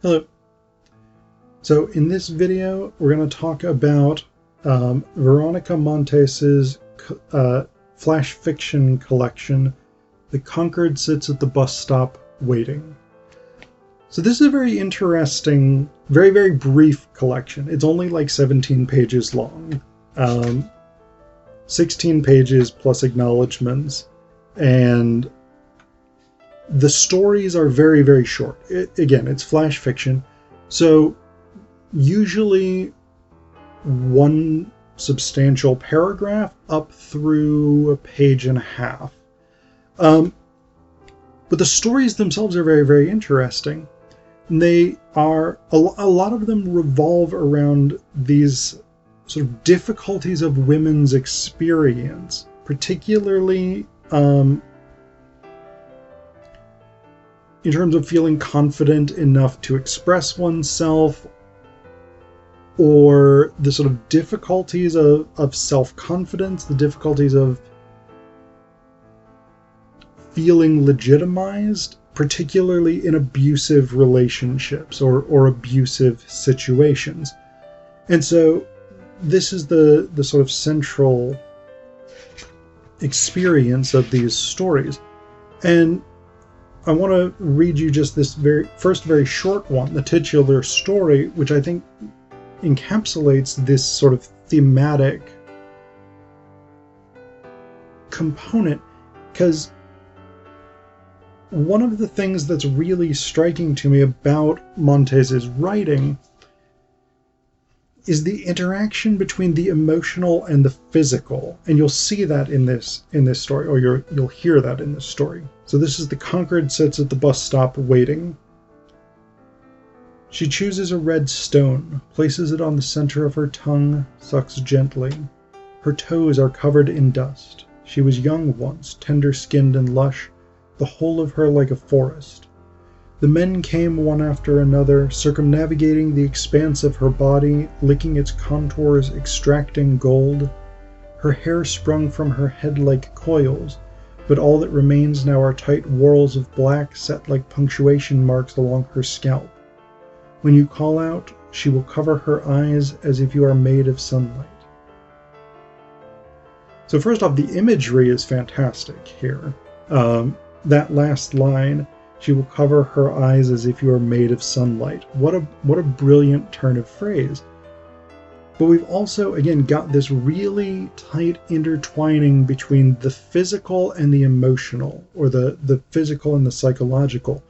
Hello. So in this video, we're going to talk about Veronica Montes' flash fiction collection, The Conquered Sits at the Bus Stop Waiting. So this is a very interesting, very, very brief collection. It's only like 17 pages long, 16 pages plus acknowledgements, and the stories are very, very short. Again, it's flash fiction, so usually one substantial paragraph up through a page and a half. But the stories themselves are very, very interesting. They are, a lot of them revolve around these sort of difficulties of women's experience, particularly in terms of feeling confident enough to express oneself, or the sort of difficulties of self-confidence, the difficulties of feeling legitimized, particularly in abusive relationships or abusive situations. And so this is the sort of central experience of these stories. And I want to read you just this very short one, the titular story, which I think encapsulates this sort of thematic component, because one of the things that's really striking to me about Montes' writing is the interaction between the emotional and the physical, and you'll see that in this story, or you'll hear that in this story. So this is The Conquered Sits at the Bus Stop Waiting. She chooses a red stone, places it on the center of her tongue, sucks gently. Her toes are covered in dust. She was young once, tender-skinned and lush, the whole of her like a forest. The men came one after another, circumnavigating the expanse of her body, licking its contours, extracting gold. Her hair sprung from her head like coils, but all that remains now are tight whorls of black set like punctuation marks along her scalp. When you call out, she will cover her eyes as if you are made of sunlight. So first off, the imagery is fantastic here. That last line, she will cover her eyes as if you are made of sunlight. What a brilliant turn of phrase. But we've also, again, got this really tight intertwining between the physical and the emotional, or the physical and the psychological.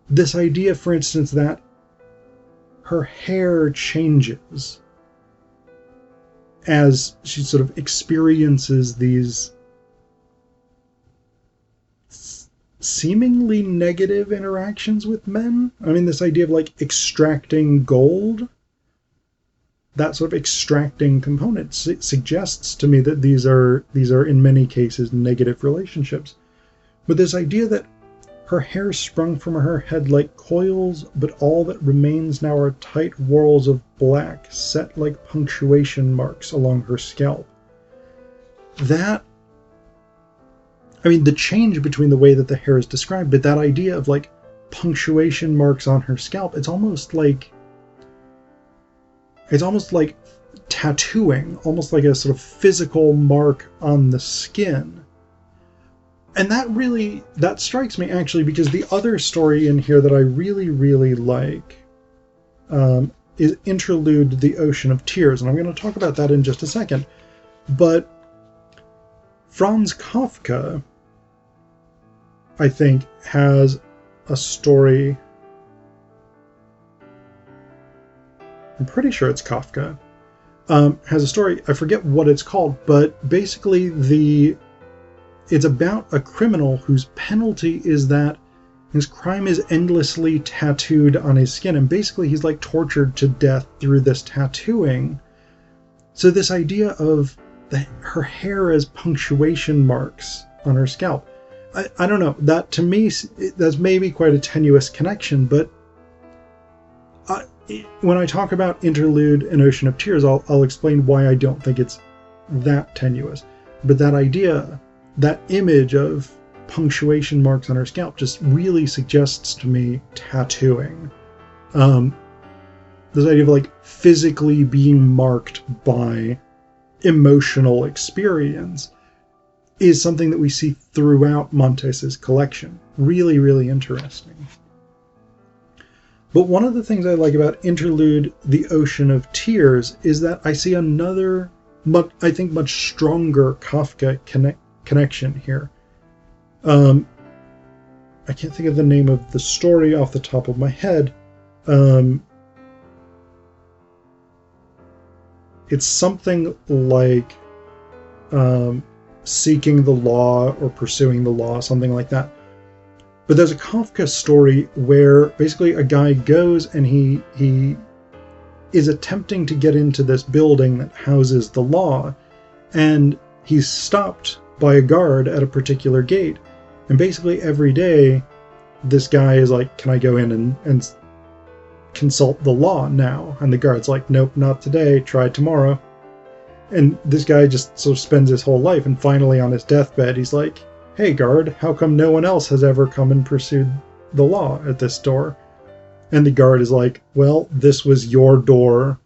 This idea, for instance, that her hair changes as she sort of experiences these seemingly negative interactions with men. I mean, this idea of like extracting gold, that sort of extracting component suggests to me that these are in many cases negative relationships. But this idea that her hair sprung from her head like coils, but all that remains now are tight whorls of black set like punctuation marks along her scalp. That, I mean, the change between the way that the hair is described, but that idea of like punctuation marks on her scalp, it's almost like tattooing, almost like a sort of physical mark on the skin. And that strikes me actually, because the other story in here that I really, really like is Interlude, The Ocean of Tears. And I'm going to talk about that in just a second. But Franz Kafka, I think, has a story. I'm pretty sure it's Kafka. Has a story, I forget what it's called, but basically it's about a criminal whose penalty is that his crime is endlessly tattooed on his skin, and basically he's like tortured to death through this tattooing. So this idea of her hair as punctuation marks on her scalp, I don't know, that to me, that's maybe quite a tenuous connection, but when I talk about Interlude and Ocean of Tears, I'll explain why I don't think it's that tenuous. But that idea, that image of punctuation marks on her scalp just really suggests to me tattooing. This idea of like physically being marked by emotional experience is something that we see throughout Montes's collection. Really, really interesting. But one of the things I like about Interlude, The Ocean of Tears, is that I see another, I think much stronger Kafka connection here. I can't think of the name of the story off the top of my head. It's something like Seeking the Law or Pursuing the Law, something like that. But there's a Kafka story where basically a guy goes and he is attempting to get into this building that houses the law, and he's stopped by a guard at a particular gate. And basically every day, this guy is like, can I go in and consult the law now? And the guard's like, nope, not today, try tomorrow. And this guy just sort of spends his whole life, and finally on his deathbed, he's like, hey guard, how come no one else has ever come and pursued the law at this door? And the guard is like, well, this was your door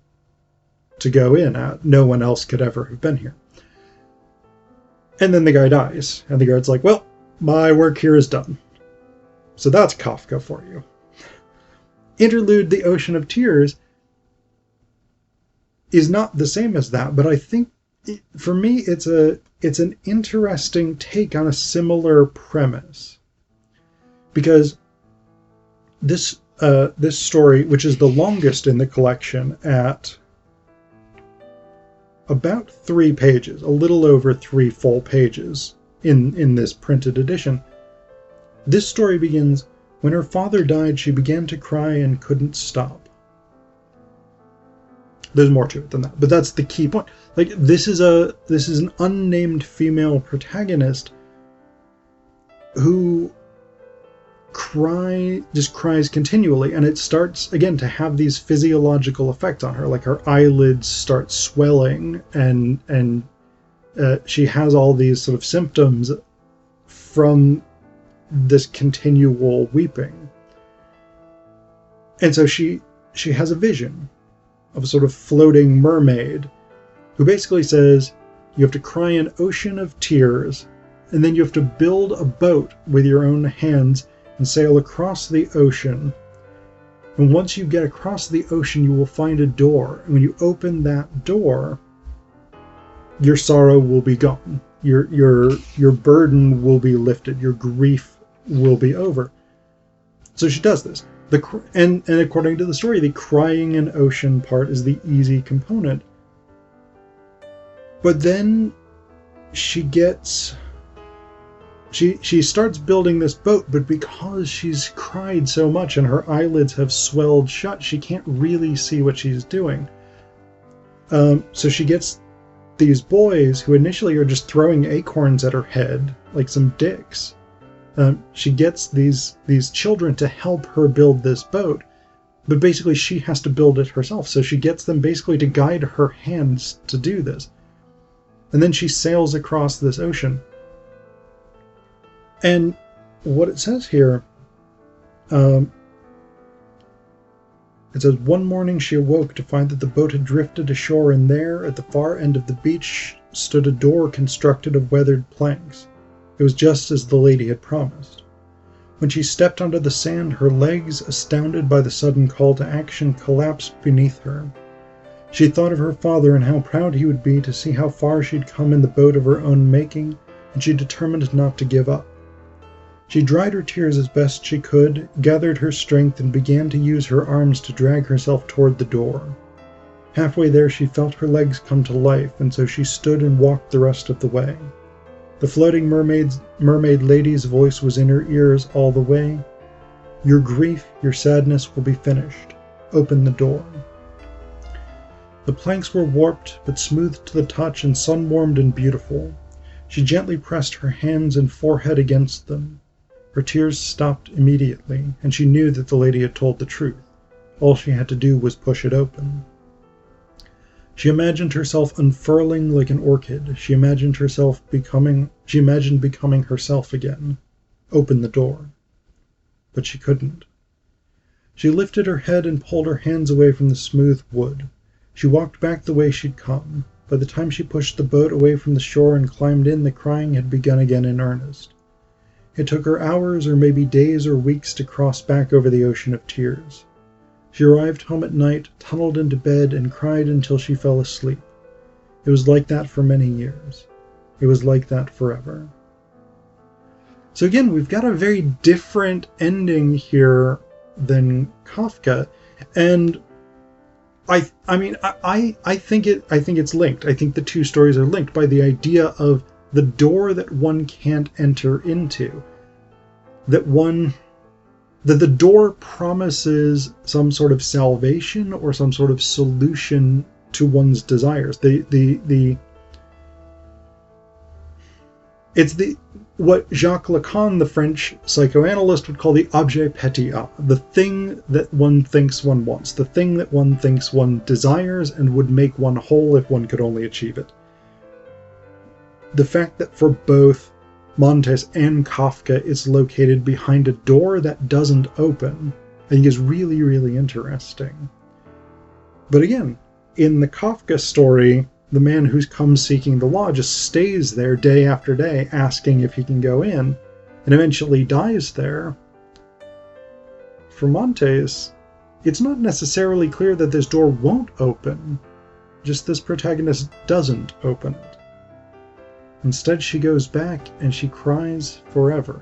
to go in at. No one else could ever have been here. And then the guy dies, and the guard's like, well, my work here is done. So that's Kafka for you. Interlude, The Ocean of Tears is not the same as that, but I think for me it's an interesting take on a similar premise. Because this story, which is the longest in the collection at about 3 pages, a little over 3 full pages in this printed edition. This story begins, when her father died, she began to cry and couldn't stop. There's more to it than that, but that's the key point. Like, this is an unnamed female protagonist who just cries continually, and it starts again to have these physiological effects on her. Like, her eyelids start swelling, and she has all these sort of symptoms from this continual weeping. And so she has a vision of a sort of floating mermaid who basically says, you have to cry an ocean of tears, and then you have to build a boat with your own hands and sail across the ocean. And once you get across the ocean, you will find a door. And when you open that door, your sorrow will be gone. Your burden will be lifted. Your grief will be over. So she does this. And according to the story, the crying an ocean part is the easy component. But then she starts building this boat, but because she's cried so much and her eyelids have swelled shut, she can't really see what she's doing. So she gets these boys who initially are just throwing acorns at her head, like some dicks. She gets these children to help her build this boat, but basically she has to build it herself. So she gets them basically to guide her hands to do this. And then she sails across this ocean. And what it says here, it says, one morning she awoke to find that the boat had drifted ashore, and there, at the far end of the beach, stood a door constructed of weathered planks. It was just as the lady had promised. When she stepped onto the sand, her legs, astounded by the sudden call to action, collapsed beneath her. She thought of her father and how proud he would be to see how far she'd come in the boat of her own making, and she determined not to give up. She dried her tears as best she could, gathered her strength, and began to use her arms to drag herself toward the door. Halfway there she felt her legs come to life, and so she stood and walked the rest of the way. The floating mermaid lady's voice was in her ears all the way. Your grief, your sadness will be finished. Open the door. The planks were warped, but smooth to the touch and sun-warmed and beautiful. She gently pressed her hands and forehead against them. Her tears stopped immediately, and she knew that the lady had told the truth. All she had to do was push it open. She imagined herself unfurling like an orchid. She imagined becoming herself again. open the door. But she couldn't. She lifted her head and pulled her hands away from the smooth wood. She walked back the way she'd come. By the time she pushed the boat away from the shore and climbed in, the crying had begun again in earnest. It took her hours or maybe days or weeks to cross back over the ocean of tears. She arrived home at night, tunneled into bed, and cried until she fell asleep. It was like that for many years. It was like that forever. So again, we've got a very different ending here than Kafka, and I think it's linked. I think the two stories are linked by the idea of the door that one can't enter into. That the door promises some sort of salvation or some sort of solution to one's desires. It's what Jacques Lacan, the French psychoanalyst, would call the objet pétillant, the thing that one thinks one wants, the thing that one thinks one desires and would make one whole if one could only achieve it. The fact that for both Montes and Kafka it's located behind a door that doesn't open, I think is really, really interesting. But again, in the Kafka story, the man who's come seeking the law just stays there day after day asking if he can go in, and eventually dies there. For Montes, it's not necessarily clear that this door won't open, just this protagonist doesn't open it. Instead, she goes back and she cries forever.